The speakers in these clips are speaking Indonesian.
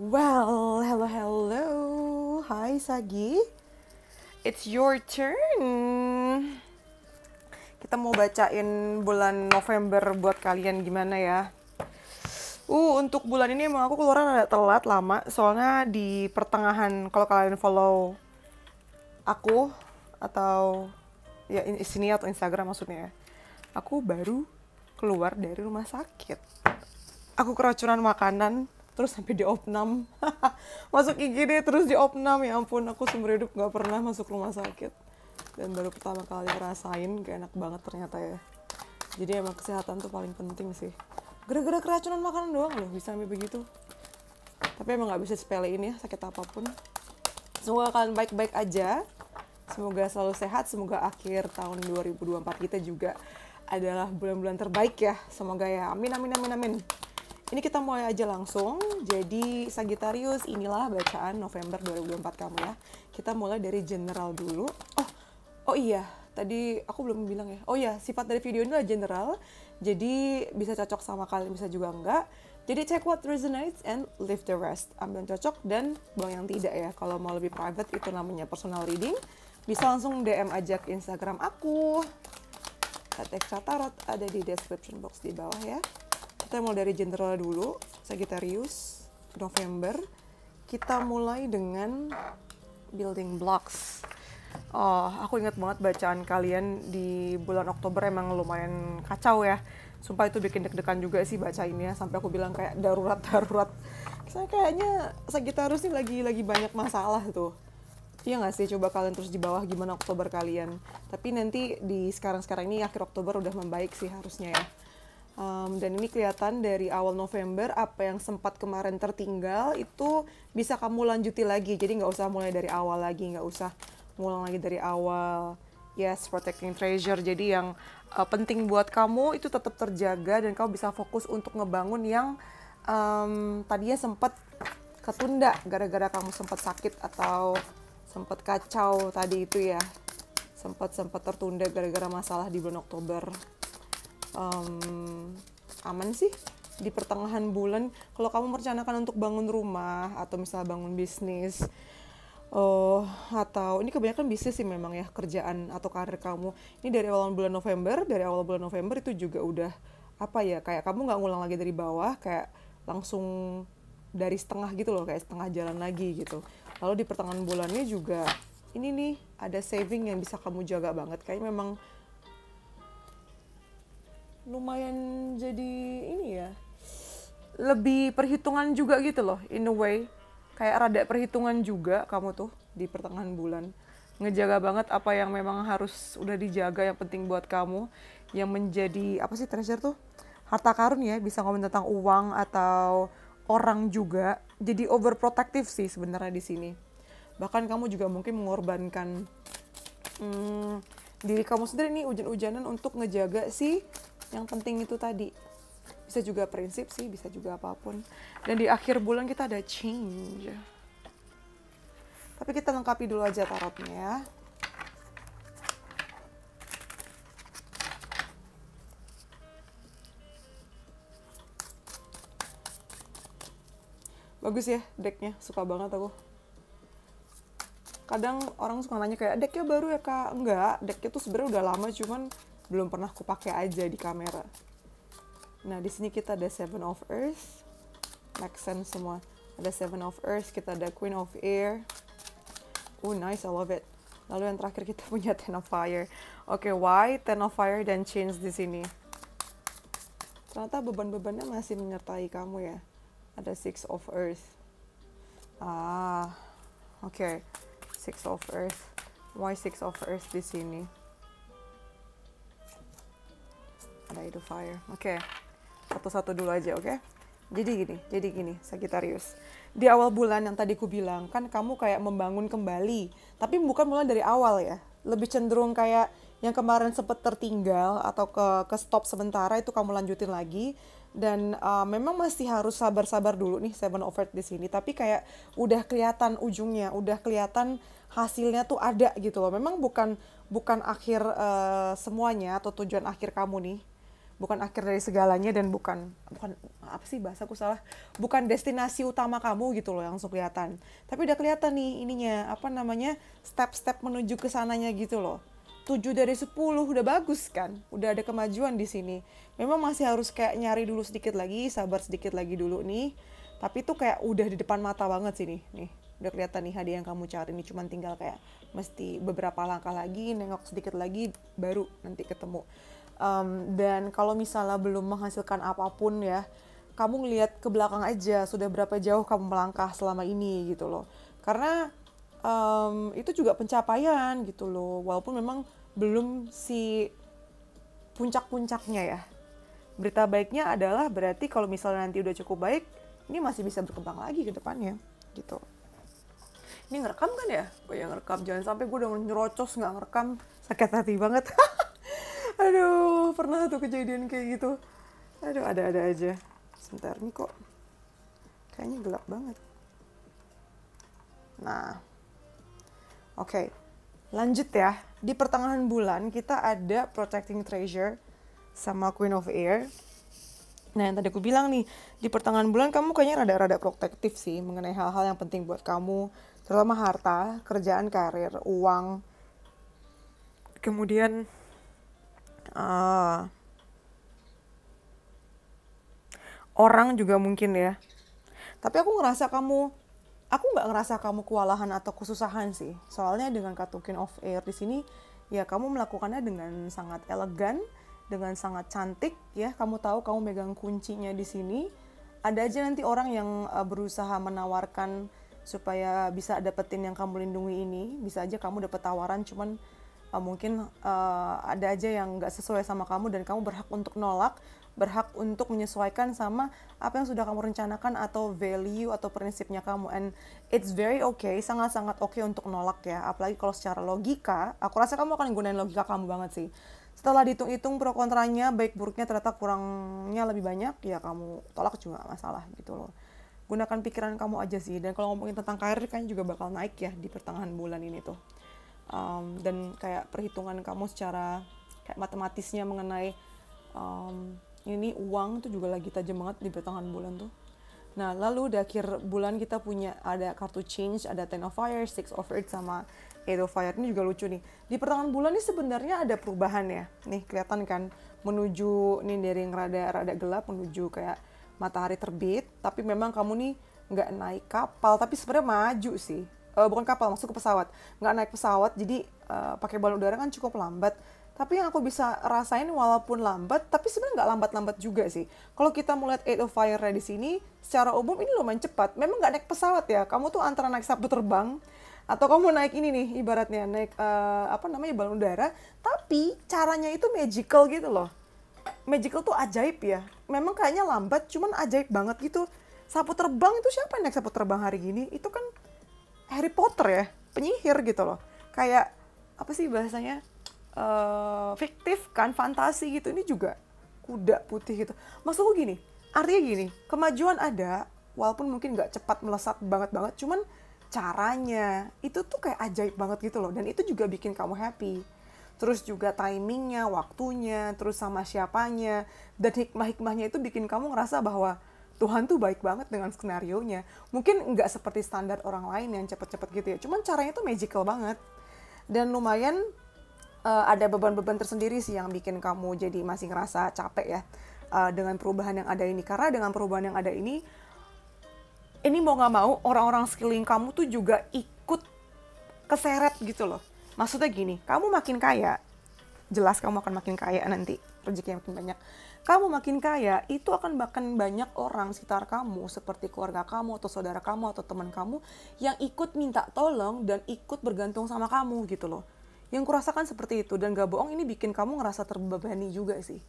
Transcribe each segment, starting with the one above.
Well, hello, hello. Hai Sagi. It's your turn. Kita mau bacain bulan November buat kalian gimana ya? Untuk bulan ini emang aku keluaran agak telat lama. Soalnya di pertengahan, kalau kalian follow aku atau ya sini atau Instagram maksudnya ya, aku baru keluar dari rumah sakit. Aku keracunan makanan, terus sampai diopnam. Masuk IGD terus diopnam, ya ampun, aku seumur hidup gak pernah masuk rumah sakit. Dan baru pertama kali ngerasain, gak enak banget ternyata ya. Jadi emang kesehatan tuh paling penting sih. Gara-gara keracunan makanan doang loh bisa sampai begitu. Tapi emang gak bisa sepelein ya, sakit apapun. Semoga kalian baik-baik aja. Semoga selalu sehat, semoga akhir tahun 2024 kita juga adalah bulan-bulan terbaik ya. Semoga ya, amin, amin, amin, amin. Ini kita mulai aja langsung. Jadi Sagittarius, inilah bacaan November 2024 kamu ya. Kita mulai dari general dulu. Oh iya, tadi aku belum bilang ya. Oh iya, sifat dari video ini adalah general. Jadi bisa cocok sama kalian, bisa juga enggak. Jadi check what resonates and leave the rest. Ambil yang cocok dan buang yang tidak ya. Kalau mau lebih private itu namanya personal reading. Bisa langsung DM aja ke Instagram aku. Extra Tarot ada di description box di bawah ya. Kita mulai dari general dulu, Sagittarius, November. Kita mulai dengan building blocks. Aku ingat banget bacaan kalian di bulan Oktober emang lumayan kacau ya. Sumpah itu bikin deg-degan juga sih bacainnya, sampai aku bilang kayak darurat. Kayaknya Sagittarius ini lagi banyak masalah tuh. Iya nggak sih, coba kalian terus di bawah gimana Oktober kalian. Tapi nanti di sekarang ini akhir Oktober udah membaik sih harusnya ya. Dan ini kelihatan dari awal November apa yang sempat kemarin tertinggal itu bisa kamu lanjuti lagi. Jadi nggak usah mulai dari awal lagi, nggak usah ngulang lagi dari awal. Yes, protecting treasure. Jadi yang penting buat kamu itu tetap terjaga dan kamu bisa fokus untuk ngebangun yang tadinya sempat ketunda gara-gara kamu sempat sakit atau sempat kacau tadi itu ya. Sempat tertunda gara-gara masalah di bulan Oktober. Aman sih di pertengahan bulan kalau kamu merencanakan untuk bangun rumah atau misalnya bangun bisnis atau ini kebanyakan bisnis sih memang ya, kerjaan atau karir kamu ini dari awal bulan November itu juga udah apa ya, kayak kamu nggak ngulang lagi dari bawah, kayak langsung dari setengah gitu loh, kayak setengah jalan lagi gitu. Lalu di pertengahan bulannya juga ini nih ada saving yang bisa kamu jaga banget, kayak memang lumayan jadi ini ya, lebih perhitungan juga gitu loh in a way, kayak rada perhitungan juga kamu tuh di pertengahan bulan ngejaga banget apa yang memang harus udah dijaga, yang penting buat kamu, yang menjadi apa sih treasure tuh, harta karun ya, bisa ngomong tentang uang atau orang juga. Jadi overprotective sih sebenarnya di sini, bahkan kamu juga mungkin mengorbankan diri kamu sendiri nih hujan-hujanan untuk ngejaga sih yang penting itu tadi. Bisa juga prinsip sih, bisa juga apapun. Dan di akhir bulan kita ada change. Tapi kita lengkapi dulu aja tarotnya ya. Bagus ya decknya, suka banget aku. Kadang orang suka nanya kayak, decknya baru ya kak? Enggak, decknya tuh sebenarnya udah lama, cuman belum pernah aku pakai aja di kamera. Nah, di sini kita ada Seven of Earth. Make sense semua. Ada Seven of Earth, kita ada Queen of Air. Nice, I love it. Lalu yang terakhir kita punya Ten of Fire. Oke, why Ten of Fire dan Change di sini? Ternyata beban-bebannya masih menyertai kamu ya. Ada Six of Earth. Oke. Six of Earth. Why Six of Earth di sini? Ada itu Fire. Oke. Satu-satu dulu aja, oke? Jadi gini, Sagittarius. Di awal bulan yang tadi ku bilang, kan kamu kayak membangun kembali. Tapi bukan mulai dari awal ya. Lebih cenderung kayak yang kemarin sempat tertinggal atau ke stop sementara itu kamu lanjutin lagi. Dan memang masih harus sabar-sabar dulu nih Seven of Earth di sini. Tapi kayak udah kelihatan ujungnya, udah kelihatan hasilnya tuh ada gitu loh. Memang bukan akhir semuanya atau tujuan akhir kamu nih. bukan akhir dari segalanya, dan bukan apa sih bahasaku salah, bukan destinasi utama kamu gitu loh yang langsung kelihatan. Tapi udah kelihatan nih ininya, apa namanya, step-step menuju ke sananya gitu loh. 7 dari 10 udah bagus kan, udah ada kemajuan di sini. Memang masih harus kayak nyari dulu sedikit lagi, sabar sedikit lagi dulu nih. Tapi tuh kayak udah di depan mata banget sih nih udah kelihatan nih hadiah yang kamu cari nih, cuman tinggal kayak mesti beberapa langkah lagi, nengok sedikit lagi, baru nanti ketemu. Dan kalau misalnya belum menghasilkan apapun ya, kamu ngelihat ke belakang aja, sudah berapa jauh kamu melangkah selama ini gitu loh. Karena itu juga pencapaian gitu loh, walaupun memang belum si puncak-puncaknya ya. Berita baiknya adalah berarti kalau misalnya nanti udah cukup baik, ini masih bisa berkembang lagi ke depannya gitu. Ini ngerekam kan ya? Oh ya ngerekam, jangan sampai gue udah nyerocos nggak ngerekam, sakit hati banget. Aduh, pernah tuh kejadian kayak gitu. Aduh, ada-ada aja. Sebentar, nih kok kayaknya gelap banget. Nah, oke. Lanjut ya. Di pertengahan bulan kita ada Protecting Treasure sama Queen of Air. Nah, yang tadi aku bilang nih, di pertengahan bulan kamu kayaknya rada-rada protektif sih mengenai hal-hal yang penting buat kamu, terutama harta, kerjaan, karir, uang, kemudian orang juga mungkin ya. Tapi aku nggak ngerasa kamu kewalahan atau kesusahan sih. Soalnya dengan kartu Queen of Air di sini, ya kamu melakukannya dengan sangat elegan, dengan sangat cantik ya. Kamu tahu kamu megang kuncinya di sini. Ada aja nanti orang yang berusaha menawarkan supaya bisa dapetin yang kamu lindungi ini. Bisa aja kamu dapet tawaran, cuman mungkin ada aja yang nggak sesuai sama kamu dan kamu berhak untuk nolak, berhak untuk menyesuaikan sama apa yang sudah kamu rencanakan atau value atau prinsipnya kamu. And it's very okay, sangat-sangat okay untuk nolak ya. Apalagi kalau secara logika, aku rasa kamu akan gunain logika kamu banget sih. Setelah dihitung-hitung pro kontranya, baik buruknya ternyata kurangnya lebih banyak, ya kamu tolak juga gak masalah gitu loh. Gunakan pikiran kamu aja sih. Dan kalau ngomongin tentang karir kan juga bakal naik ya di pertengahan bulan ini tuh. Dan kayak perhitungan kamu secara kayak matematisnya mengenai ini uang tuh juga lagi tajam banget di pertengahan bulan tuh. Nah, lalu di akhir bulan kita punya ada kartu change, ada Ten of Fire, Six of Earth, sama Eight of Fire. Ini juga lucu nih. Di pertengahan bulan ini sebenarnya ada perubahan ya. Nih, kelihatan kan menuju nih dari yang rada gelap menuju kayak matahari terbit. Tapi memang kamu nih nggak naik kapal, tapi sebenarnya maju sih. Bukan kapal, masuk ke pesawat. Nggak naik pesawat, jadi pakai balon udara kan cukup lambat. Tapi yang aku bisa rasain walaupun lambat, tapi sebenarnya nggak lambat-lambat juga sih. Kalau kita melihat Eight of Fire di sini, secara umum ini lumayan cepat. Memang nggak naik pesawat ya. Kamu tuh antara naik sapu terbang, atau kamu naik ini nih, ibaratnya naik balon udara. Tapi caranya itu magical gitu loh. Magical tuh ajaib ya. Memang kayaknya lambat, cuman ajaib banget gitu. Sapu terbang itu siapa yang naik sapu terbang hari gini? Itu kan Harry Potter ya, penyihir gitu loh. Kayak apa sih bahasanya? Fiktif kan, fantasi gitu. Ini juga kuda putih gitu. Maksudku gini, artinya gini, kemajuan ada, walaupun mungkin nggak cepat melesat banget, cuman caranya itu tuh kayak ajaib banget gitu loh. Dan itu juga bikin kamu happy. Terus juga timingnya, waktunya, terus sama siapanya, dan hikmah-hikmahnya itu bikin kamu ngerasa bahwa Tuhan tuh baik banget dengan skenarionya. Mungkin nggak seperti standar orang lain yang cepet-cepet gitu ya, cuman caranya tuh magical banget. Dan lumayan ada beban-beban tersendiri sih yang bikin kamu jadi masih ngerasa capek ya dengan perubahan yang ada ini. Karena dengan perubahan yang ada ini mau gak mau orang-orang sekeliling kamu tuh juga ikut keseret gitu loh. Maksudnya gini, kamu makin kaya, jelas kamu akan makin kaya nanti, rezekinya makin banyak. Kamu makin kaya, itu akan bahkan banyak orang sekitar kamu, seperti keluarga kamu, atau saudara kamu, atau teman kamu, yang ikut minta tolong dan ikut bergantung sama kamu gitu loh. Yang kurasakan seperti itu, dan gak bohong ini bikin kamu ngerasa terbebani juga sih.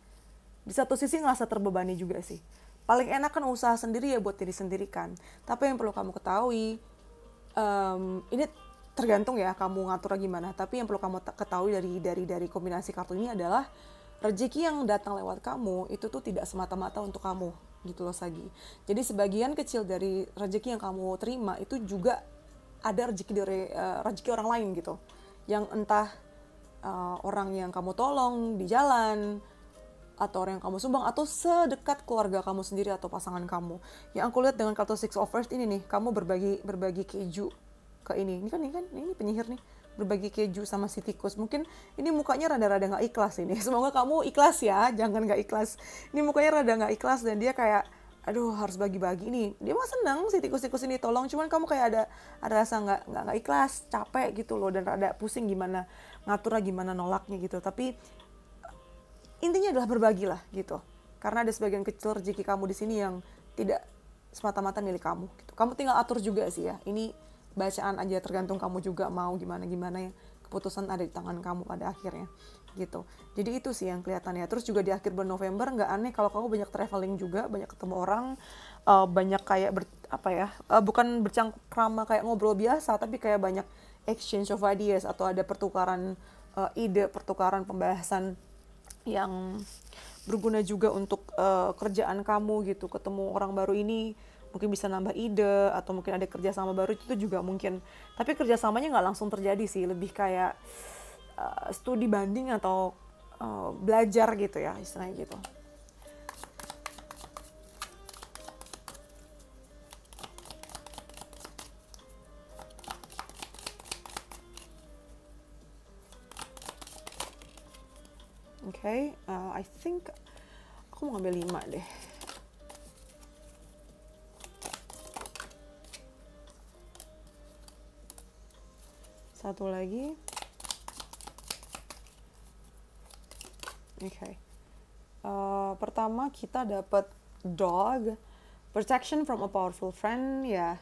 Di satu sisi ngerasa terbebani juga sih. Paling enak kan usaha sendiri ya buat diri sendiri kan. Tapi yang perlu kamu ketahui, ini tergantung ya kamu ngaturnya gimana. Tapi yang perlu kamu ketahui dari kombinasi kartu ini adalah rezeki yang datang lewat kamu itu tuh tidak semata-mata untuk kamu gitu loh Sagi. Jadi sebagian kecil dari rezeki yang kamu terima itu juga ada rezeki dari rezeki orang lain gitu. Yang entah orang yang kamu tolong di jalan, atau orang yang kamu sumbang, atau sedekat keluarga kamu sendiri atau pasangan kamu. Yang aku lihat dengan kartu Six of Earth ini nih, kamu berbagi keju ke ini penyihir nih, berbagi keju sama si tikus. Mungkin ini mukanya rada-rada nggak ikhlas ini. Semoga kamu ikhlas ya, jangan nggak ikhlas. Ini mukanya rada nggak ikhlas dan dia kayak, aduh harus bagi-bagi nih. Dia mah seneng si tikus-tikus ini tolong, cuman kamu kayak ada rasa nggak ikhlas, capek gitu loh, dan rada pusing gimana ngaturnya, gimana nolaknya gitu. Tapi intinya adalah berbagilah gitu. Karena ada sebagian kecil rezeki kamu di sini yang tidak semata-mata milik kamu gitu. Kamu tinggal atur juga sih ya. Ini bacaan aja, tergantung kamu juga mau gimana ya. Keputusan ada di tangan kamu pada akhirnya gitu. Jadi itu sih yang kelihatannya. Terus juga di akhir bulan November nggak aneh kalau kamu banyak traveling juga, banyak ketemu orang, banyak kayak bukan bercengkrama kayak ngobrol biasa, tapi kayak banyak exchange of ideas atau ada pertukaran ide, pertukaran pembahasan yang berguna juga untuk kerjaan kamu gitu. Ketemu orang baru ini mungkin bisa nambah ide, atau mungkin ada kerjasama baru, itu juga mungkin. Tapi kerjasamanya nggak langsung terjadi sih, lebih kayak studi banding atau belajar gitu ya, istilahnya gitu. Okay, I think aku mau ngambil 5 deh. Satu lagi. Okay. Pertama kita dapat dog, protection from a powerful friend ya.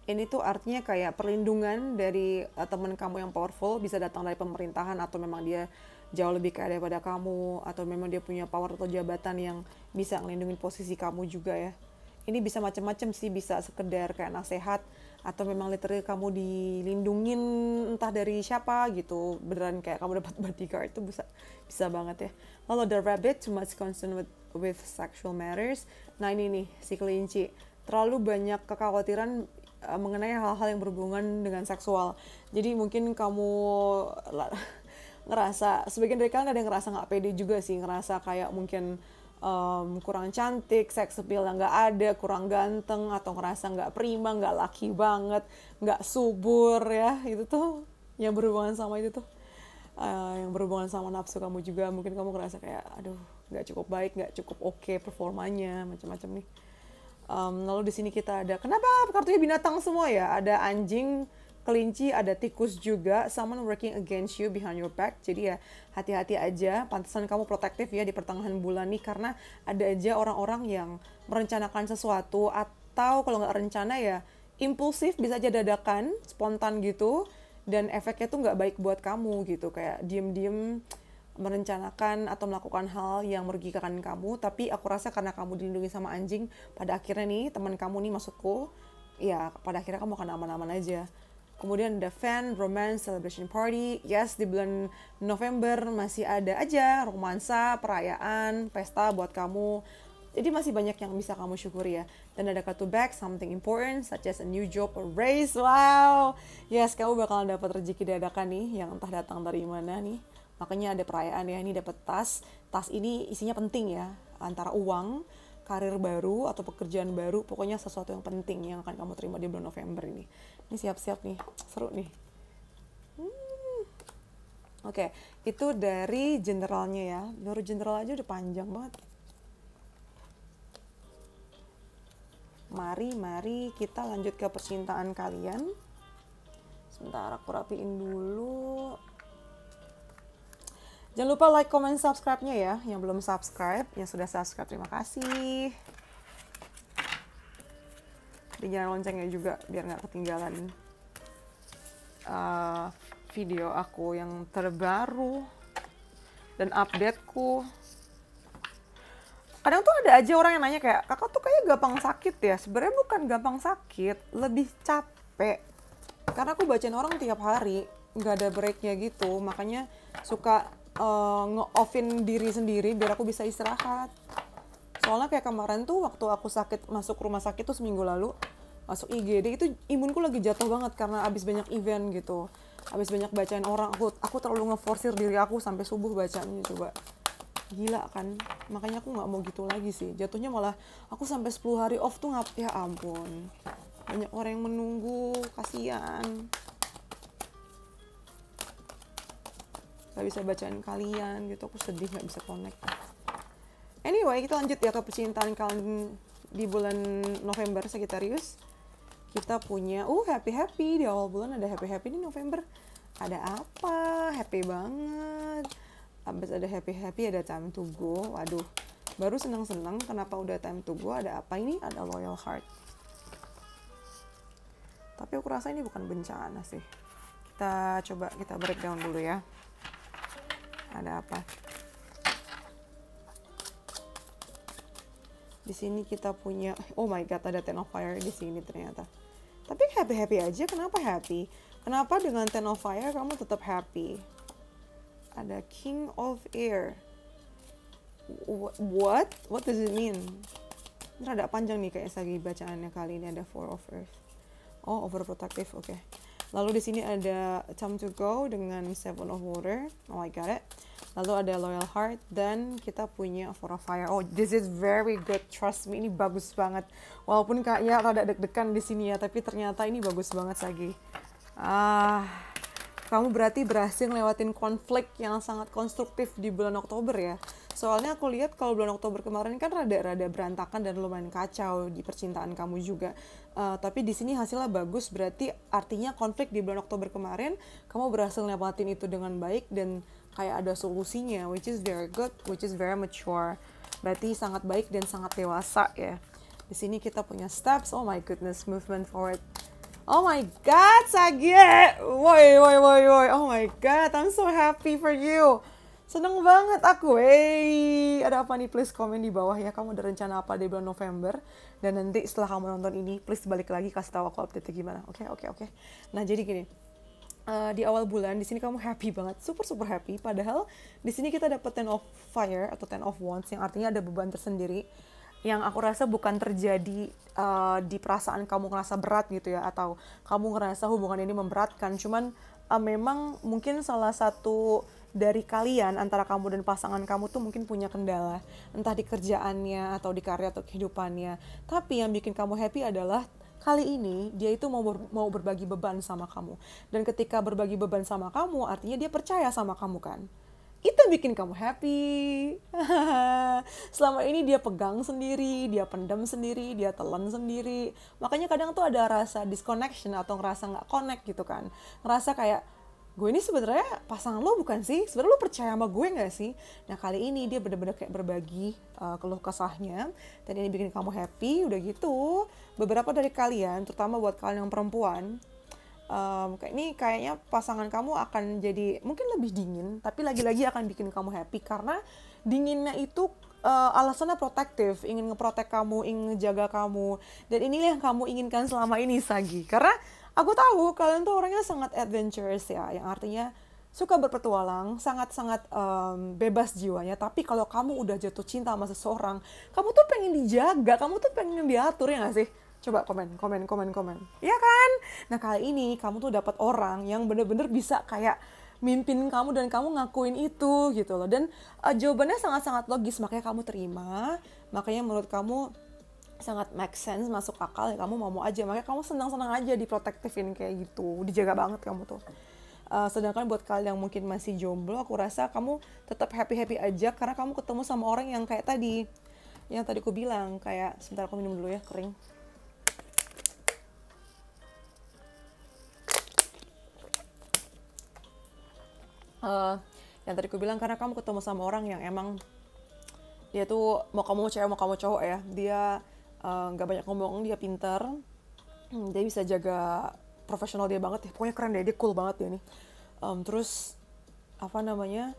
Ini tuh artinya kayak perlindungan dari teman kamu yang powerful, bisa datang dari pemerintahan atau memang dia jauh lebih kaya daripada kamu, atau memang dia punya power atau jabatan yang bisa ngelindungin posisi kamu juga ya. Ini bisa macam-macam sih, bisa sekedar kayak nasihat, atau memang literally kamu dilindungin entah dari siapa gitu, beneran kayak kamu dapat bodyguard, itu bisa banget ya. Lalu the rabbit, too much concern with sexual matters. Nah ini nih si kelinci, terlalu banyak kekhawatiran mengenai hal-hal yang berhubungan dengan seksual. Jadi mungkin kamu ngerasa, sebagian dari kalian ada yang ngerasa nggak pede juga sih, ngerasa kayak mungkin kurang cantik, seks appeal yang nggak ada, kurang ganteng, atau ngerasa nggak prima, nggak laki banget, nggak subur ya. Itu tuh yang berhubungan sama itu tuh, yang berhubungan sama nafsu kamu juga. Mungkin kamu ngerasa kayak, aduh nggak cukup baik, nggak cukup oke performanya, macam-macam nih. Lalu di sini kita ada, kenapa kartunya binatang semua ya? Ada anjing, kelinci, ada tikus juga. Someone working against you behind your back. Jadi ya hati-hati aja. Pantesan kamu protektif ya di pertengahan bulan nih, karena ada aja orang-orang yang merencanakan sesuatu, atau kalau nggak rencana ya impulsif, bisa aja dadakan, spontan gitu. Dan efeknya tuh nggak baik buat kamu gitu. Kayak diem-diem merencanakan atau melakukan hal yang merugikan kamu. Tapi aku rasa karena kamu dilindungi sama anjing, pada akhirnya nih teman kamu nih, maksudku ya pada akhirnya kamu akan aman-aman aja. Kemudian ada fan, romance, celebration party. Yes, di bulan November masih ada aja romansa, perayaan, pesta buat kamu. Jadi masih banyak yang bisa kamu syukuri ya. Dan ada kartu back, something important such as a new job or raise. Wow. Yes, kamu bakalan dapat rezeki dadakan nih, yang entah datang dari mana nih. Makanya ada perayaan ya. Ini dapat tas. Tas ini isinya penting ya, antara uang, karir baru, atau pekerjaan baru. Pokoknya sesuatu yang penting yang akan kamu terima di bulan November ini. Ini siap-siap nih, seru nih. Oke, itu dari generalnya ya. Baru general aja udah panjang banget. Mari kita lanjut ke percintaan kalian. Sebentar aku rapiin dulu. Jangan lupa like, comment, subscribe-nya ya. Yang belum subscribe, yang sudah subscribe terima kasih. Nyalain loncengnya juga biar nggak ketinggalan video aku yang terbaru dan updateku. Kadang tuh ada aja orang yang nanya kayak, kakak tuh kayak gampang sakit ya. Sebenarnya bukan gampang sakit, lebih capek. Karena aku bacain orang tiap hari, nggak ada breaknya gitu. Makanya suka nge-offin diri sendiri biar aku bisa istirahat. Soalnya kayak kemarin tuh waktu aku sakit, masuk rumah sakit tuh seminggu lalu, masuk IGD, itu imunku lagi jatuh banget karena abis banyak event gitu, abis banyak bacain orang. Aku terlalu ngeforsir diri aku sampai subuh bacanya. Coba Gila kan, makanya aku nggak mau gitu lagi sih. Jatuhnya malah aku sampai 10 hari off tuh ya ampun. Banyak orang yang menunggu, kasihan. Gak bisa bacain kalian gitu, aku sedih gak bisa connect. Anyway, kita lanjut ya ke percintaan kalian di bulan November, Sagittarius. Kita punya, happy-happy, di awal bulan ada happy-happy di November. Ada apa? Happy banget. Abis ada happy-happy, ada time to go. Waduh, baru senang-senang, kenapa udah time to go? Ada apa ini? Ada loyal heart. Tapi aku rasa ini bukan bencana sih. Kita breakdown dulu ya. Ada apa? Di sini kita punya, oh my god, ada Ten of Fire di sini ternyata. Tapi happy-happy aja, kenapa happy? Kenapa dengan Ten of Fire kamu tetap happy? Ada King of Air. What? What does it mean? Ini rada panjang nih kayak sagi bacaannya kali ini. Ada Four of Earth. Oh, overprotective, oke. Okay. Lalu di sini ada Time to Go dengan Seven of Water. Oh, I got it. Lalu ada Loyal Heart dan kita punya Four of Fire. Oh, this is very good. Trust me, ini bagus banget. Walaupun kayaknya rada deg-degan di sini ya, tapi ternyata ini bagus banget Sagi. Kamu berarti berhasil ngelewatin konflik yang sangat konstruktif di bulan Oktober ya. Soalnya aku lihat kalau bulan Oktober kemarin kan rada berantakan dan lumayan kacau di percintaan kamu juga. Tapi di sini hasilnya bagus, berarti artinya konflik di bulan Oktober kemarin kamu berhasil ngelewatin itu dengan baik dan kayak ada solusinya, which is very good, which is very mature. Berarti sangat baik dan sangat dewasa ya. Di sini kita punya steps, oh my goodness, movement forward. Oh my god, Sagi! Woi. Oh my god, I'm so happy for you. Seneng banget aku. Hey, ada apa nih? Please komen di bawah ya. Kamu ada rencana apa di bulan November? Dan nanti setelah kamu nonton ini, please balik lagi kasih tahu aku update gimana. Oke. Nah, jadi gini. Di awal bulan di sini kamu happy banget, super happy. Padahal di sini kita dapat Ten of Fire atau Ten of Wands yang artinya ada beban tersendiri. Yang aku rasa bukan terjadi di perasaan kamu ngerasa berat gitu ya, atau kamu ngerasa hubungan ini memberatkan, cuman memang mungkin salah satu dari kalian antara kamu dan pasangan kamu tuh mungkin punya kendala, entah di kerjaannya atau di karya atau kehidupannya. Tapi yang bikin kamu happy adalah kali ini dia itu mau berbagi beban sama kamu, dan ketika berbagi beban sama kamu artinya dia percaya sama kamu kan. Itu bikin kamu happy. Selama ini dia pegang sendiri, dia pendam sendiri, dia telan sendiri. Makanya kadang tuh ada rasa disconnection atau ngerasa nggak connect gitu kan. Ngerasa kayak, gue ini sebenarnya pasangan lo bukan sih? Sebenarnya lo percaya sama gue nggak sih? Nah kali ini dia benar-benar kayak berbagi keluh kesahnya. Dan ini bikin kamu happy. Udah gitu, beberapa dari kalian, terutama buat kalian yang perempuan, kayaknya pasangan kamu akan jadi mungkin lebih dingin, tapi lagi-lagi akan bikin kamu happy karena dinginnya itu alasannya protektif, ingin ngeprotek kamu, ingin ngejaga kamu, dan inilah yang kamu inginkan selama ini Sagi. Karena aku tahu kalian tuh orangnya sangat adventurous ya, yang artinya suka berpetualang, sangat-sangat bebas jiwanya. Tapi kalau kamu udah jatuh cinta sama seseorang, kamu tuh pengen dijaga, kamu tuh pengen diatur, ya nggak sih? Coba komen. Iya kan? Nah kali ini kamu tuh dapat orang yang bener-bener bisa kayak mimpin kamu dan kamu ngakuin itu gitu loh. Dan jawabannya sangat-sangat logis, makanya kamu terima. Makanya menurut kamu sangat make sense, masuk akal, ya kamu mau aja. Makanya kamu senang-senang aja diprotektifin kayak gitu. Dijaga banget kamu tuh. Sedangkan buat kalian yang mungkin masih jomblo, aku rasa kamu tetap happy-happy aja karena kamu ketemu sama orang yang kayak tadi. Yang tadi aku bilang, kayak sebentar aku minum dulu ya, kering. Yang tadi aku bilang karena kamu ketemu sama orang yang emang dia tuh mau kamu cewek mau kamu cowok ya, dia nggak banyak ngomong, dia pintar, dia bisa jaga profesional dia banget ya, pokoknya keren deh, dia cool banget dia nih. Terus apa namanya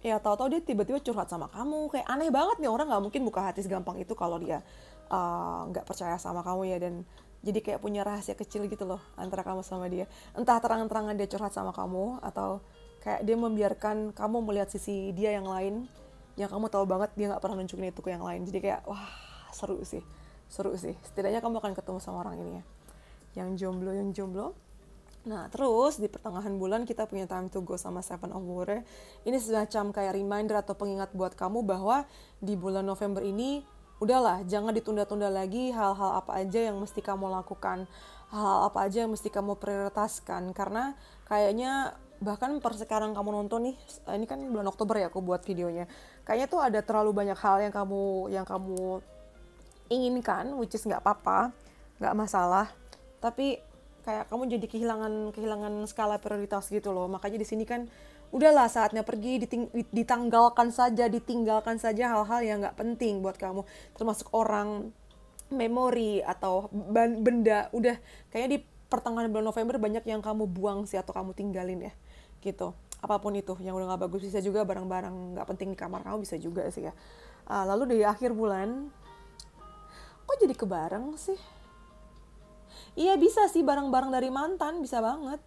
ya, tahu-tahu dia tiba-tiba curhat sama kamu, kayak aneh banget nih, orang nggak mungkin buka hati segampang itu kalau dia nggak percaya sama kamu ya. Dan jadi kayak punya rahasia kecil gitu loh antara kamu sama dia, entah terang-terangan dia curhat sama kamu atau kayak dia membiarkan kamu melihat sisi dia yang lain yang kamu tahu banget dia nggak pernah nunjukin itu ke yang lain. Jadi kayak wah, seru sih. Setidaknya kamu akan ketemu sama orang ini ya. Yang jomblo Nah, terus di pertengahan bulan kita punya Time to Go sama Seven of Water. Ini semacam kayak reminder atau pengingat buat kamu bahwa di bulan November ini, udahlah, jangan ditunda-tunda lagi hal-hal apa aja yang mesti kamu lakukan. Hal-hal apa aja yang mesti kamu prioritaskan. Karena kayaknya, bahkan per sekarang kamu nonton nih, ini kan bulan Oktober ya aku buat videonya. Kayaknya tuh ada terlalu banyak hal yang kamu inginkan, which is nggak apa-apa, nggak masalah. Tapi kayak kamu jadi kehilangan skala prioritas gitu loh. Makanya di sini kan udahlah saatnya pergi, ditinggalkan saja hal-hal yang nggak penting buat kamu, termasuk orang, memori atau benda. Udah kayaknya di pertengahan bulan November banyak yang kamu buang sih atau kamu tinggalin ya gitu. Apapun itu yang udah nggak bagus, bisa juga barang-barang nggak penting di kamar kamu, bisa juga sih ya. Lalu di akhir bulan, kok jadi kebareng sih? Iya bisa sih, barang-barang dari mantan bisa banget.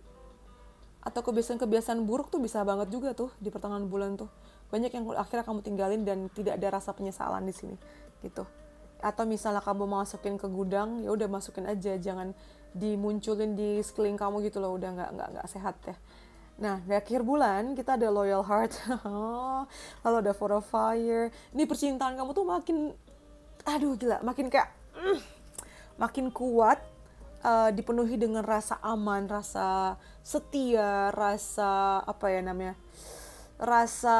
Atau kebiasaan-kebiasaan buruk tuh bisa banget juga tuh di pertengahan bulan tuh. Banyak yang akhirnya kamu tinggalin dan tidak ada rasa penyesalan di sini gitu. Atau misalnya kamu masukin ke gudang, ya udah masukin aja, jangan dimunculin di sekeliling kamu gitu loh, udah nggak sehat ya. Nah, di akhir bulan kita ada Loyal Heart. Lalu ada Four of Fire. Ini percintaan kamu tuh makin, aduh gila, makin kayak makin kuat. Dipenuhi dengan rasa aman, rasa setia, rasa apa ya namanya, rasa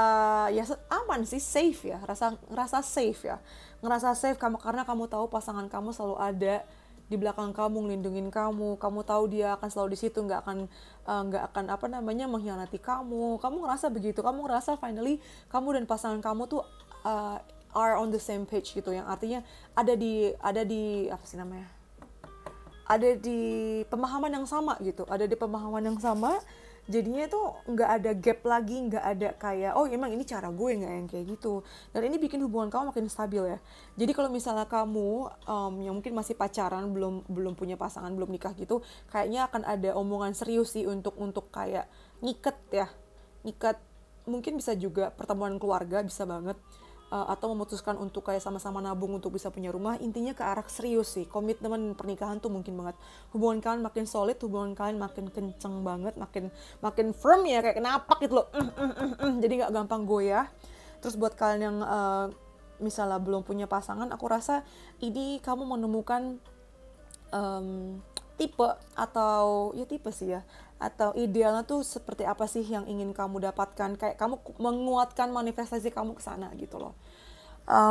ya aman sih, safe ya, rasa safe ya, ngerasa safe kamu karena kamu tahu pasangan kamu selalu ada di belakang kamu, ngelindungin kamu tahu dia akan selalu di situ, nggak akan apa namanya mengkhianati kamu ngerasa begitu, kamu ngerasa finally kamu dan pasangan kamu tuh are on the same page gitu, yang artinya ada di apa sih namanya, ada di pemahaman yang sama gitu, jadinya itu nggak ada gap lagi, nggak ada kayak oh emang ini cara gue nggak yang kayak gitu, dan ini bikin hubungan kamu makin stabil ya. Jadi kalau misalnya kamu yang mungkin masih pacaran, belum punya pasangan, belum nikah gitu, kayaknya akan ada omongan serius sih untuk kayak ngiket, mungkin bisa juga pertemuan keluarga, bisa banget. Atau memutuskan untuk kayak sama-sama nabung untuk bisa punya rumah, intinya ke arah serius sih. Komitmen pernikahan tuh mungkin banget. Hubungan kalian makin solid, hubungan kalian makin kenceng banget, makin firm ya, kayak kenapak gitu loh. Jadi nggak gampang goyah. Terus buat kalian yang misalnya belum punya pasangan, aku rasa ini kamu menemukan tipe atau ya tipe sih ya, atau idealnya tuh seperti apa sih yang ingin kamu dapatkan, kayak kamu menguatkan manifestasi kamu ke sana gitu loh.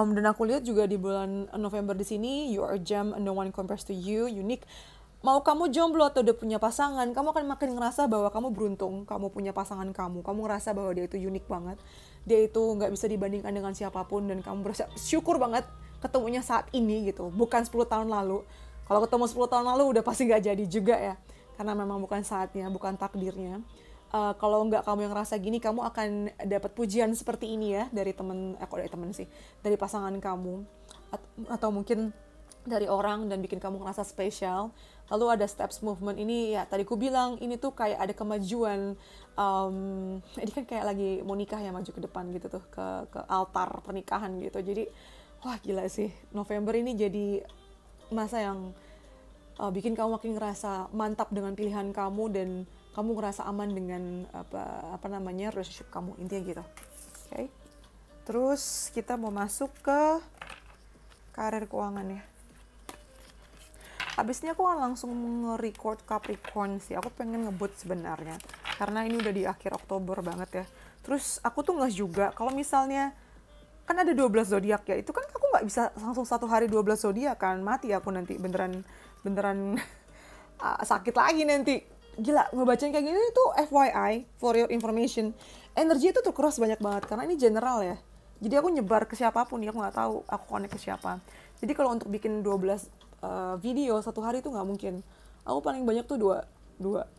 Dan aku lihat juga di bulan November di sini, you are a gem and no one compares to you, unique. Mau kamu jomblo atau udah punya pasangan, kamu akan makin ngerasa bahwa kamu beruntung, kamu punya pasangan kamu ngerasa bahwa dia itu unik banget, dia itu nggak bisa dibandingkan dengan siapapun, dan kamu berasa syukur banget ketemunya saat ini gitu, bukan 10 tahun lalu. Kalau ketemu 10 tahun lalu udah pasti nggak jadi juga ya, karena memang bukan saatnya, bukan takdirnya. Kalau nggak kamu yang ngerasa gini, kamu akan dapat pujian seperti ini ya dari dari pasangan kamu, atau mungkin dari orang, dan bikin kamu ngerasa spesial. Lalu ada steps movement ini ya, tadi ku bilang ini tuh kayak ada kemajuan. Ini kan kayak lagi mau nikah ya, maju ke depan gitu tuh, ke altar pernikahan gitu. Jadi wah gila sih, November ini jadi masa yang bikin kamu makin ngerasa mantap dengan pilihan kamu, dan kamu ngerasa aman dengan apa namanya relationship kamu, intinya gitu. Okay? Terus kita mau masuk ke karir keuangan ya. Habis ini aku langsung nge-record Capricorn sih. Aku pengen ngebut sebenarnya, karena ini udah di akhir Oktober banget ya. Terus aku tuh nggak juga, kalau misalnya kan ada 12 zodiak ya, itu kan aku nggak bisa langsung satu hari 12 zodiak kan, mati aku nanti, beneran sakit lagi nanti. Gila, ngebacain kayak gini tuh FYI, for your information, energi itu tuh keras banyak banget, karena ini general ya. Jadi aku nyebar ke siapapun ya, aku nggak tahu aku connect ke siapa. Jadi kalau untuk bikin 12 video satu hari itu nggak mungkin. Aku paling banyak tuh dua.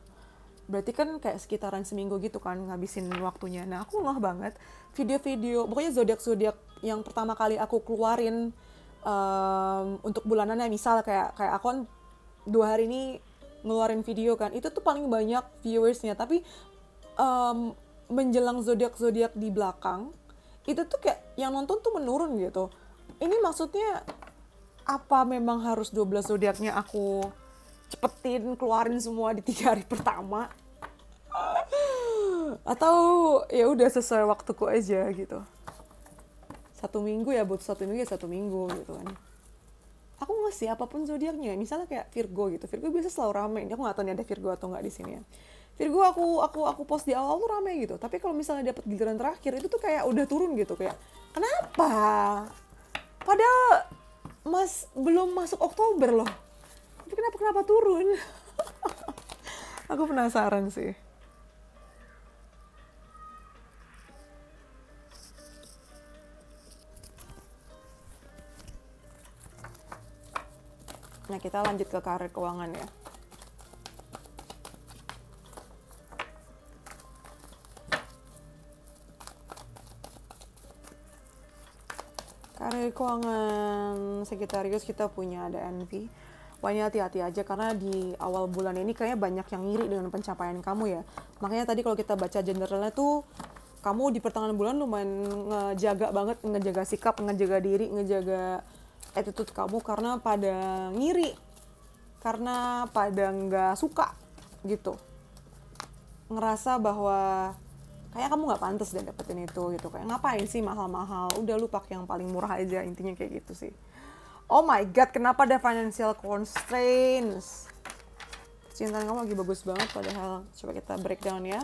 Berarti kan kayak sekitaran seminggu gitu kan ngabisin waktunya. Nah aku ngeh banget video-video, pokoknya zodiak-zodiak yang pertama kali aku keluarin untuk bulanannya, misal kayak aku kan 2 hari ini ngeluarin video kan, itu tuh paling banyak viewersnya. Tapi menjelang zodiak-zodiak di belakang, itu tuh kayak yang nonton tuh menurun gitu. Ini maksudnya apa memang harus 12 zodiaknya aku cepetin keluarin semua di 3 hari pertama, atau ya udah sesuai waktuku aja gitu. 1 minggu ya buat 1 minggu ya 1 minggu gitu kan. Aku ngasih apapun zodiaknya, misalnya kayak Virgo gitu. Virgo biasa selalu rame. Aku nggak tahu nih ada Virgo atau nggak di sini ya. Virgo aku post di awal tuh rame gitu. Tapi kalau misalnya dapat giliran terakhir itu tuh kayak udah turun gitu, kayak kenapa? Padahal belum masuk Oktober loh. Tapi kenapa turun? Aku penasaran sih. Nah, kita lanjut ke karir keuangan ya. Karir keuangan Sagittarius kita punya ada envy. Wah, ini hati-hati aja karena di awal bulan ini kayaknya banyak yang ngiri dengan pencapaian kamu ya. Makanya tadi kalau kita baca generalnya tuh kamu di pertengahan bulan lumayan ngejaga banget, ngejaga sikap, ngejaga diri, ngejaga attitude kamu karena pada ngiri, karena pada nggak suka gitu, ngerasa bahwa kayak kamu nggak pantas deh dapetin itu gitu, kayak ngapain sih mahal-mahal, udah lu pakai yang paling murah aja, intinya kayak gitu sih. Oh my god, kenapa ada financial constraints? Percintaan kamu lagi bagus banget padahal. Coba kita breakdown ya.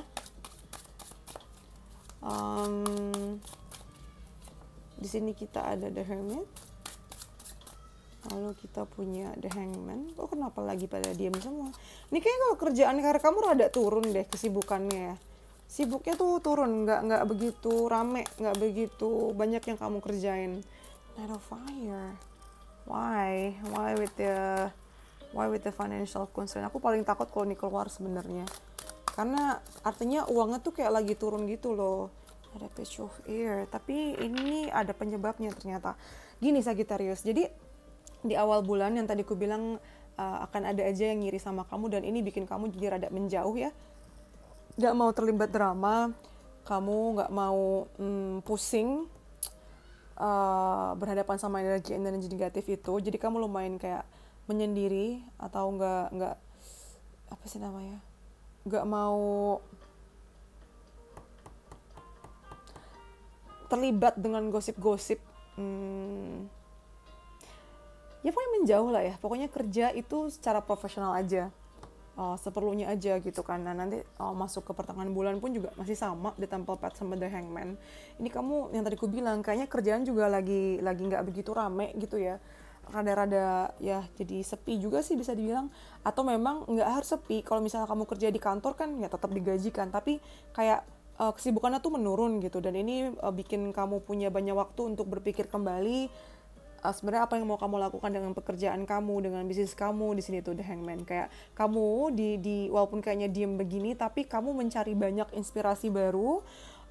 Di sini kita ada The Hermit. Lalu kita punya The Hangman. Oh, kenapa lagi pada diam semua? Ini kayaknya kalau kerjaan karir kamu rada turun deh kesibukannya ya. Sibuknya tuh turun, nggak begitu rame, nggak begitu banyak yang kamu kerjain. Knight of Fire. Why with the financial constraint? Aku paling takut kalau ini keluar sebenarnya. Karena artinya uangnya tuh kayak lagi turun gitu loh. Ada Page of Air, tapi ini ada penyebabnya ternyata. Gini Sagittarius, jadi di awal bulan yang tadi ku bilang akan ada aja yang ngiri sama kamu dan ini bikin kamu jadi rada menjauh ya. Gak mau terlibat drama, kamu gak mau pusing berhadapan sama energi negatif itu. Jadi kamu lumayan kayak menyendiri atau nggak apa sih namanya, nggak mau terlibat dengan gosip-gosip. Ya pokoknya menjauh lah ya, pokoknya kerja itu secara profesional aja, seperlunya aja gitu kan. Nah nanti masuk ke pertengahan bulan pun juga masih sama, di Temple Path sama The Hangman. Ini kamu yang tadi ku bilang kayaknya kerjaan juga lagi nggak begitu rame gitu ya, rada-rada ya jadi sepi juga sih bisa dibilang. Atau memang nggak harus sepi, kalau misalnya kamu kerja di kantor kan ya tetap digajikan, tapi kayak kesibukannya tuh menurun gitu. Dan ini bikin kamu punya banyak waktu untuk berpikir kembali sebenarnya apa yang mau kamu lakukan dengan pekerjaan kamu, dengan bisnis kamu. Di sini tuh The Hangman, kayak kamu di walaupun kayaknya diem begini, tapi kamu mencari banyak inspirasi baru,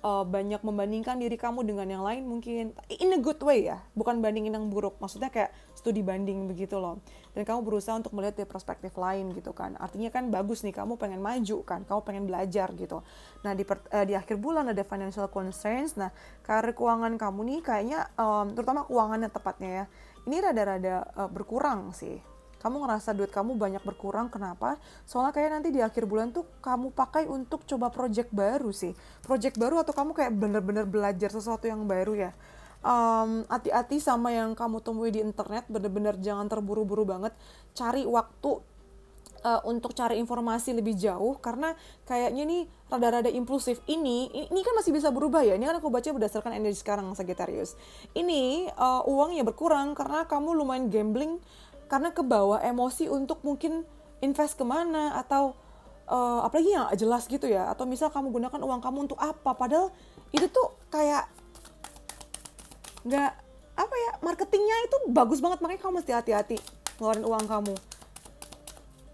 banyak membandingkan diri kamu dengan yang lain mungkin in a good way ya, bukan bandingin yang buruk, maksudnya kayak studi banding begitu loh. Dan kamu berusaha untuk melihat dari perspektif lain gitu kan, artinya kan bagus nih, kamu pengen maju kan, kamu pengen belajar gitu. Nah di akhir bulan ada financial constraints. Nah karir keuangan kamu nih kayaknya terutama keuangannya tepatnya ya, ini rada-rada berkurang sih. Kamu ngerasa duit kamu banyak berkurang, kenapa? Soalnya kayak nanti di akhir bulan tuh kamu pakai untuk coba project baru sih. Project baru atau kamu kayak bener-bener belajar sesuatu yang baru ya. Hati-hati sama yang kamu temui di internet, bener-bener jangan terburu-buru banget. Cari waktu untuk cari informasi lebih jauh, karena kayaknya nih rada-rada impulsif. Ini kan masih bisa berubah ya, ini kan aku baca berdasarkan energi sekarang Sagittarius. Ini uangnya berkurang karena kamu lumayan gambling, karena kebawa emosi untuk mungkin invest kemana, atau apalagi yang jelas gitu ya, atau misal kamu gunakan uang kamu untuk apa, padahal itu tuh kayak nggak apa ya, marketingnya itu bagus banget, makanya kamu mesti hati-hati ngeluarin uang kamu.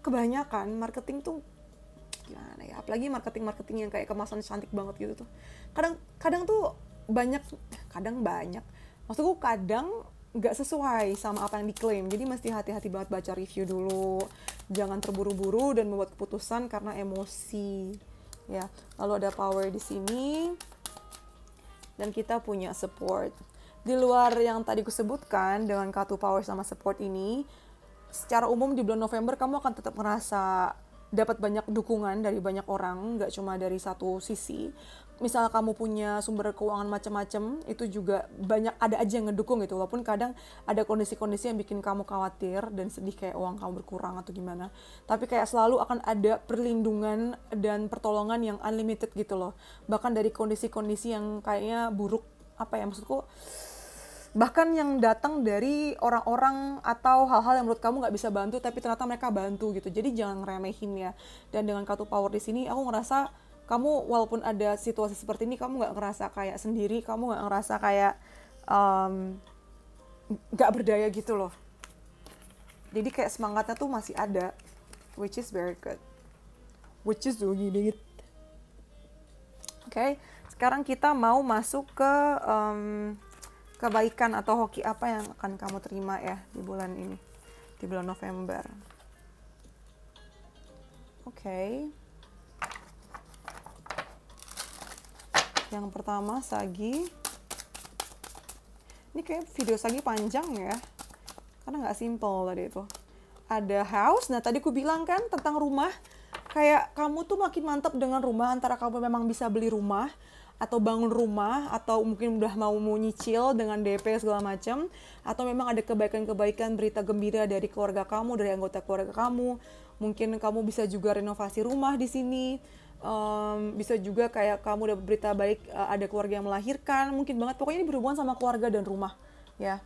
Kebanyakan marketing tuh gimana ya, apalagi marketing yang kayak kemasan cantik banget gitu tuh, kadang tuh banyak maksudku kadang nggak sesuai sama apa yang diklaim. Jadi mesti hati-hati banget baca review dulu, jangan terburu-buru dan membuat keputusan karena emosi ya. Lalu ada power di sini dan kita punya support. Di luar yang tadi kusebutkan dengan kartu power sama support ini, secara umum di bulan November kamu akan tetap ngerasa dapat banyak dukungan dari banyak orang, nggak cuma dari satu sisi. Misal kamu punya sumber keuangan macam-macam, itu juga banyak ada aja yang ngedukung gitu. Walaupun kadang ada kondisi-kondisi yang bikin kamu khawatir dan sedih kayak uang kamu berkurang atau gimana. Tapi kayak selalu akan ada perlindungan dan pertolongan yang unlimited gitu loh. Bahkan dari kondisi-kondisi yang kayaknya buruk, apa ya maksudku, bahkan yang datang dari orang-orang atau hal-hal yang menurut kamu nggak bisa bantu tapi ternyata mereka bantu gitu. Jadi jangan ngeremehin ya. Dan dengan kartu power di sini aku ngerasa kamu walaupun ada situasi seperti ini kamu nggak ngerasa kayak sendiri, kamu nggak ngerasa kayak nggak berdaya gitu loh. Jadi kayak semangatnya tuh masih ada, which is very good, which is really good. Oke, sekarang kita mau masuk ke kebaikan atau hoki apa yang akan kamu terima ya di bulan ini, di bulan November. Oke. Yang pertama Sagi. Ini kayak video Sagi panjang ya, karena nggak simple tadi itu. Ada house, nah tadi aku bilang kan tentang rumah. Kayak kamu tuh makin mantap dengan rumah, antara kamu memang bisa beli rumah, atau bangun rumah, atau mungkin udah mau nyicil dengan DP segala macam, atau memang ada kebaikan-kebaikan, berita gembira dari keluarga kamu, dari anggota keluarga kamu. Mungkin kamu bisa juga renovasi rumah di sini. Bisa juga kayak kamu dapat berita baik, ada keluarga yang melahirkan, mungkin banget. Pokoknya ini berhubungan sama keluarga dan rumah ya.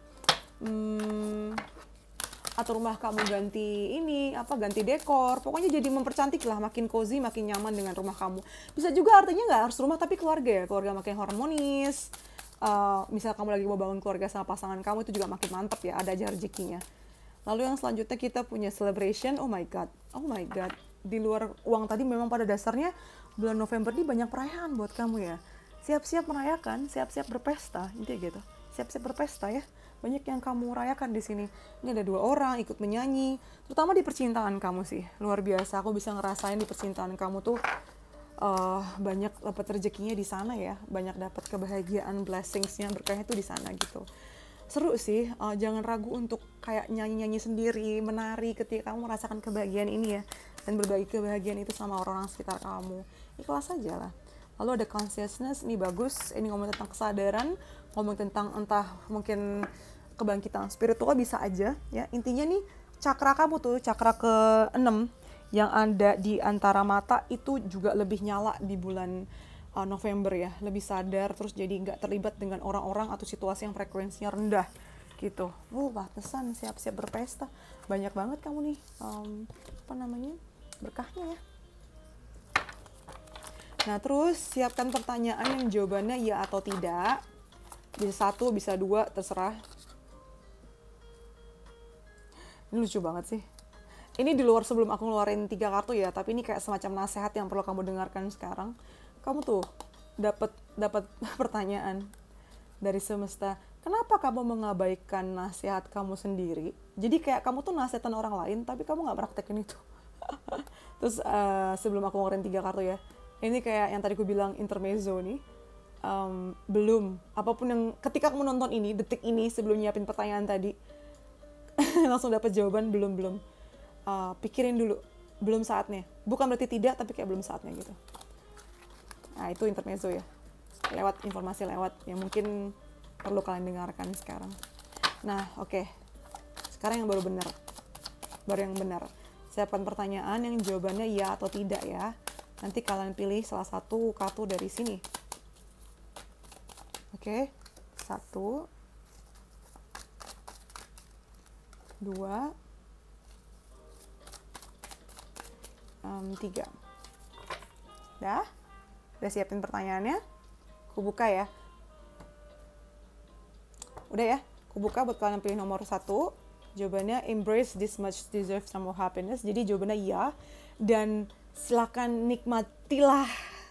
Atau rumah kamu ganti ganti dekor, pokoknya jadi mempercantik lah, makin cozy, makin nyaman dengan rumah kamu. Bisa juga artinya nggak harus rumah tapi keluarga ya, keluarga makin harmonis. Misal kamu lagi mau bangun keluarga sama pasangan kamu, itu juga makin mantap ya, ada aja rezekinya. Lalu yang selanjutnya kita punya celebration. Oh my god, di luar uang tadi memang pada dasarnya bulan November ini banyak perayaan buat kamu ya. Siap-siap merayakan, siap-siap berpesta, intinya gitu. Siap-siap berpesta ya. Banyak yang kamu rayakan di sini. Ini ada 2 orang ikut menyanyi, terutama di percintaan kamu sih. Luar biasa, aku bisa ngerasain di percintaan kamu tuh banyak dapat rezekinya di sana ya. Banyak dapat kebahagiaan, blessingsnya, berkahnya tuh di sana gitu. Seru sih, jangan ragu untuk kayak nyanyi-nyanyi sendiri, menari ketika kamu merasakan kebahagiaan ini ya. Dan berbagi kebahagiaan itu sama orang-orang sekitar kamu. Ikhlas aja lah. Lalu ada consciousness, ini bagus. Ini ngomong tentang kesadaran, ngomong tentang entah mungkin kebangkitan spiritual bisa aja ya. Intinya nih cakra kamu tuh, cakra ke-6 yang ada di antara mata itu juga lebih nyala di bulan November ya. Lebih sadar, terus jadi nggak terlibat dengan orang-orang atau situasi yang frekuensinya rendah gitu. Pantesan siap-siap berpesta. Banyak banget kamu nih berkahnya ya. Nah terus siapkan pertanyaan yang jawabannya ya atau tidak. Bisa 1, bisa 2, terserah. Ini lucu banget sih. Ini di luar sebelum aku ngeluarin 3 kartu ya, tapi ini kayak semacam nasihat yang perlu kamu dengarkan sekarang. Kamu tuh dapat pertanyaan dari semesta. Kenapa kamu mengabaikan nasihat kamu sendiri? Jadi kayak kamu tuh nasihatin orang lain, tapi kamu nggak praktekin itu. Terus sebelum aku ngeluarin 3 kartu ya, ini kayak yang tadi aku bilang intermezzo nih. Belum, apapun yang ketika kamu nonton ini, detik ini sebelum nyiapin pertanyaan tadi, langsung dapat jawaban belum. Pikirin dulu, belum saatnya. Bukan berarti tidak, tapi kayak belum saatnya gitu. Nah itu intermezzo ya, lewat informasi lewat yang mungkin perlu kalian dengarkan sekarang. Nah oke. Sekarang yang baru yang benar. Siapkan pertanyaan yang jawabannya ya atau tidak ya. Nanti kalian pilih salah satu kartu dari sini. Oke, 1, 2, 3. Udah siapin pertanyaannya? Aku buka ya. Udah ya, aku buka buat kalian pilih nomor 1. Jawabannya embrace this much deserve some more happiness. Jadi jawabannya ya. Dan silakan nikmatilah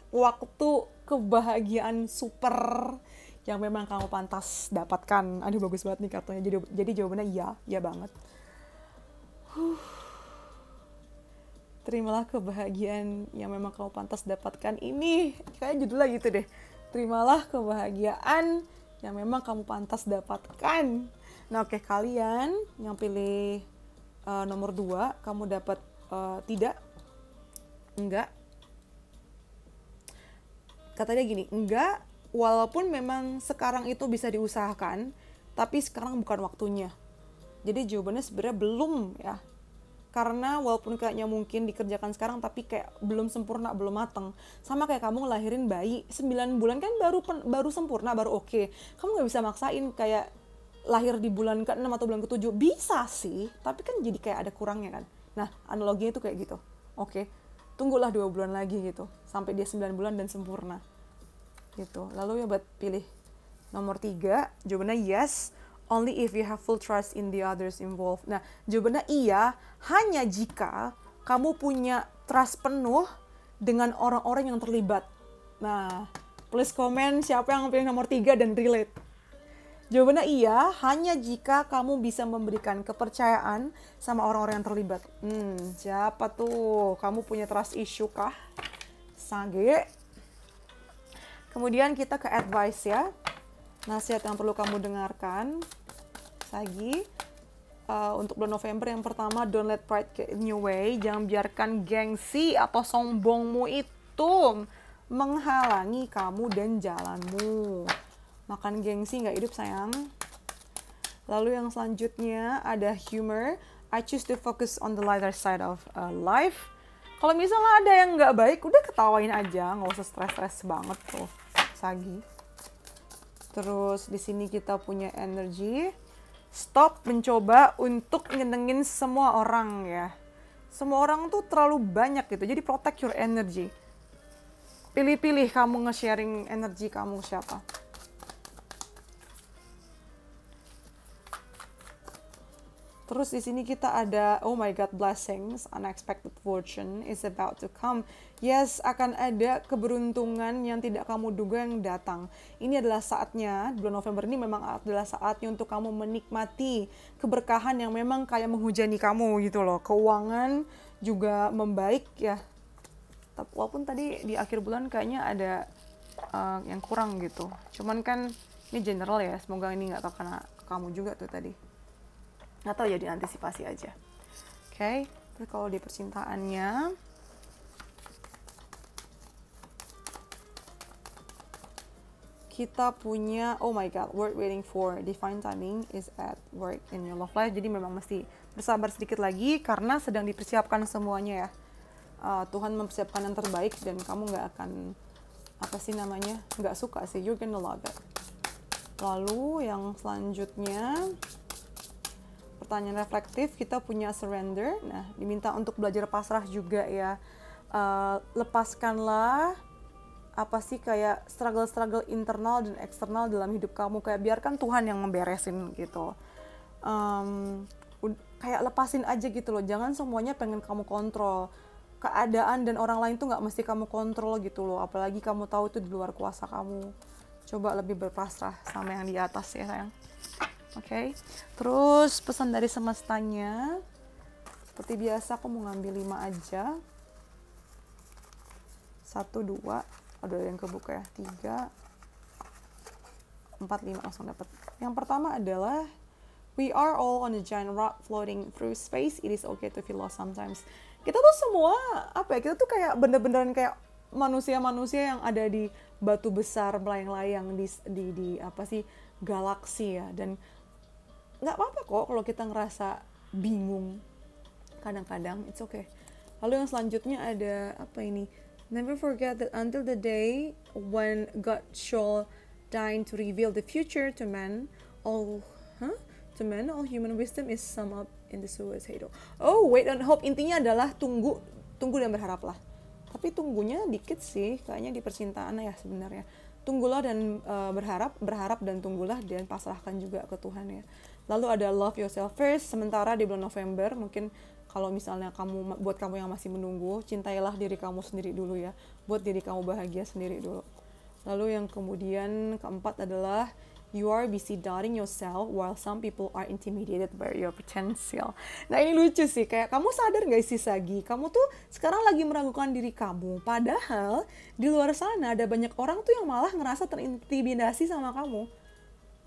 waktu kebahagiaan super yang memang kamu pantas dapatkan. Aduh bagus banget nih kartunya. Jadi jawabannya ya banget. Terimalah kebahagiaan yang memang kamu pantas dapatkan. Ini kayak judulnya gitu deh. Terimalah kebahagiaan yang memang kamu pantas dapatkan. Nah oke, kalian yang pilih nomor 2 kamu dapat tidak, enggak. Katanya gini, enggak, walaupun memang sekarang itu bisa diusahakan, tapi sekarang bukan waktunya. Jadi jawabannya sebenarnya belum ya. Karena walaupun kayaknya mungkin dikerjakan sekarang, tapi kayak belum sempurna, belum mateng. Sama kayak kamu ngelahirin bayi, 9 bulan kan baru sempurna, baru oke. Kamu gak bisa maksain kayak lahir di bulan ke-6 atau bulan ke-7. Bisa sih, tapi kan jadi kayak ada kurangnya kan. Nah, analoginya itu kayak gitu. Oke, tunggulah 2 bulan lagi gitu. Sampai dia 9 bulan dan sempurna. Gitu. Lalu ya buat pilih nomor 3, jawabannya yes. Only if you have full trust in the others involved. Nah, jawabannya iya, hanya jika kamu punya trust penuh dengan orang-orang yang terlibat. Nah, please komen siapa yang pilih nomor 3 dan relate. Jawabannya iya, hanya jika kamu bisa memberikan kepercayaan sama orang-orang yang terlibat. Siapa tuh? Kamu punya trust issue kah? Sage. Kemudian kita ke advice ya. Nasihat yang perlu kamu dengarkan, Sagi, untuk bulan November yang pertama, don't let pride get in your way. Jangan biarkan gengsi atau sombongmu itu menghalangi kamu dan jalanmu. Makan gengsi nggak hidup sayang. Lalu yang selanjutnya ada humor. I choose to focus on the lighter side of life. Kalau misalnya ada yang nggak baik, udah ketawain aja, nggak usah stres-stres banget tuh, Sagi. Terus di sini kita punya energi. Stop mencoba untuk nyenengin semua orang ya. Semua orang tuh terlalu banyak gitu. Jadi protect your energy. Pilih-pilih kamu nge-sharing energi kamu siapa. Terus di sini kita ada, oh my god, blessings, unexpected fortune is about to come. Yes, akan ada keberuntungan yang tidak kamu duga yang datang. Ini adalah saatnya, bulan November ini memang adalah saatnya untuk kamu menikmati keberkahan yang memang kayak menghujani kamu gitu loh. Keuangan juga membaik ya. Walaupun tadi di akhir bulan kayaknya ada yang kurang gitu. Cuman kan ini general ya, semoga ini nggak kena ke kamu juga tuh tadi. Nggak tahu ya, diantisipasi aja. Oke, terus kalau di percintaannya, kita punya, oh my god, word waiting for divine timing is at work in your love life. Jadi memang mesti bersabar sedikit lagi karena sedang dipersiapkan semuanya ya. Tuhan mempersiapkan yang terbaik dan kamu nggak akan, nggak suka sih, you're gonna love it. Lalu yang selanjutnya, pertanyaan reflektif, kita punya surrender. Nah, diminta untuk belajar pasrah juga ya. Lepaskanlah kayak struggle internal dan eksternal dalam hidup kamu. Kayak biarkan Tuhan yang memberesin gitu. Kayak lepasin aja gitu loh. Jangan semuanya pengen kamu kontrol. Keadaan dan orang lain tuh nggak mesti kamu kontrol gitu loh. Apalagi kamu tahu itu di luar kuasa kamu. Coba lebih berpasrah sama yang di atas ya sayang. Oke, terus pesan dari semestanya, seperti biasa aku mau ngambil 5 aja. 1, 2, ada yang kebuka ya, 3, 4, 5 langsung dapat. Yang pertama adalah, we are all on a giant rock floating through space, it is okay to feel lost sometimes. Kita tuh semua, kita tuh kayak bener-beneran kayak manusia-manusia yang ada di batu besar melayang-layang di galaksi ya. Dan nggak apa-apa kok kalau kita ngerasa bingung kadang-kadang, it's okay. Lalu yang selanjutnya ada never forget that until the day when God shall deign to reveal the future to man, all human wisdom is summed up in the suicide. Oh, wait and hope, intinya adalah tunggu dan berharaplah. Tapi tunggunya dikit sih kayaknya di percintaan ya sebenarnya. Tunggulah dan berharap dan tunggulah dan pasrahkan juga ke Tuhan ya. Lalu ada love yourself first. Sementara di bulan November mungkin kalau misalnya buat kamu yang masih menunggu, cintailah diri kamu sendiri dulu ya. Buat diri kamu bahagia sendiri dulu. Lalu yang kemudian keempat adalah you are busy doubting yourself while some people are intimidated by your potential. Nah ini lucu sih, kayak kamu sadar gak sih Sagi, kamu tuh sekarang lagi meragukan diri kamu. Padahal di luar sana ada banyak orang tuh yang malah ngerasa terintimidasi sama kamu.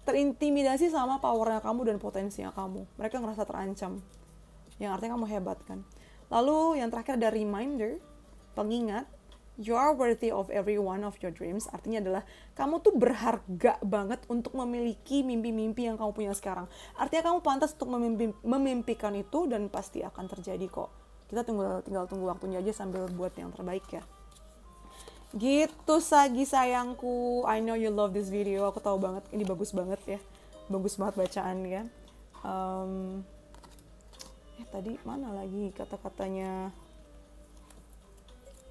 Terintimidasi sama powernya kamu dan potensinya kamu. Mereka ngerasa terancam. yang artinya kamu hebat kan. Lalu yang terakhir ada reminder, pengingat. You are worthy of every one of your dreams. Artinya adalah kamu tuh berharga banget untuk memiliki mimpi-mimpi yang kamu punya sekarang. Artinya kamu pantas untuk memimpikan itu dan pasti akan terjadi kok. Kita tinggal tunggu waktunya aja sambil buat yang terbaik ya. Gitu Sagi sayangku. I know you love this video. Aku tahu banget ini bagus banget ya. Bagus banget bacaan ya. Tadi mana lagi kata-katanya?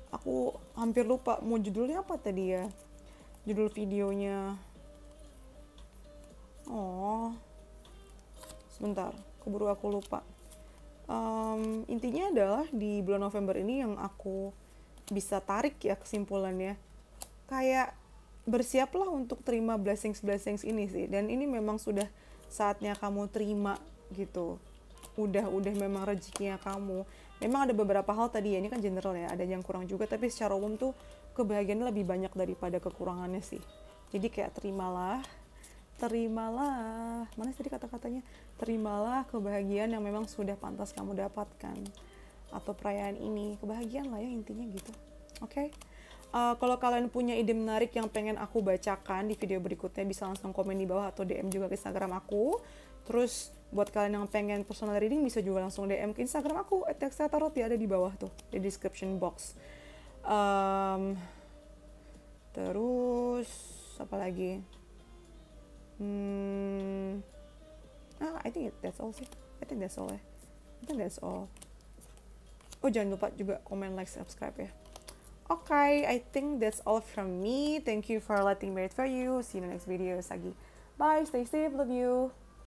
Aku hampir lupa mau judulnya apa tadi ya, judul videonya. Sebentar, keburu aku lupa. Intinya adalah di bulan November ini yang aku bisa tarik ya kesimpulannya, kayak bersiaplah untuk terima blessings ini sih. Dan ini memang sudah saatnya kamu terima gitu. Udah memang rezekinya kamu. Memang ada beberapa hal tadi ya, ini kan general ya, ada yang kurang juga, tapi secara umum tuh kebahagiaan lebih banyak daripada kekurangannya sih. Jadi kayak terimalah, mana tadi kata-katanya? Terimalah kebahagiaan yang memang sudah pantas kamu dapatkan. Atau perayaan ini, kebahagiaan lah ya intinya gitu. Oke? Kalau kalian punya ide menarik yang pengen aku bacakan di video berikutnya, bisa langsung komen di bawah atau DM juga ke Instagram aku. Terus buat kalian yang pengen personal reading bisa juga langsung DM ke Instagram aku @textatarot, ya ada di bawah tuh di description box. Terus apa lagi? I think that's all sih. I think that's all. Oh jangan lupa juga komen, like, subscribe ya. Okay, I think that's all from me. Thank you for letting me read for you. See you in the next video. Sagi. Bye, stay safe, love you.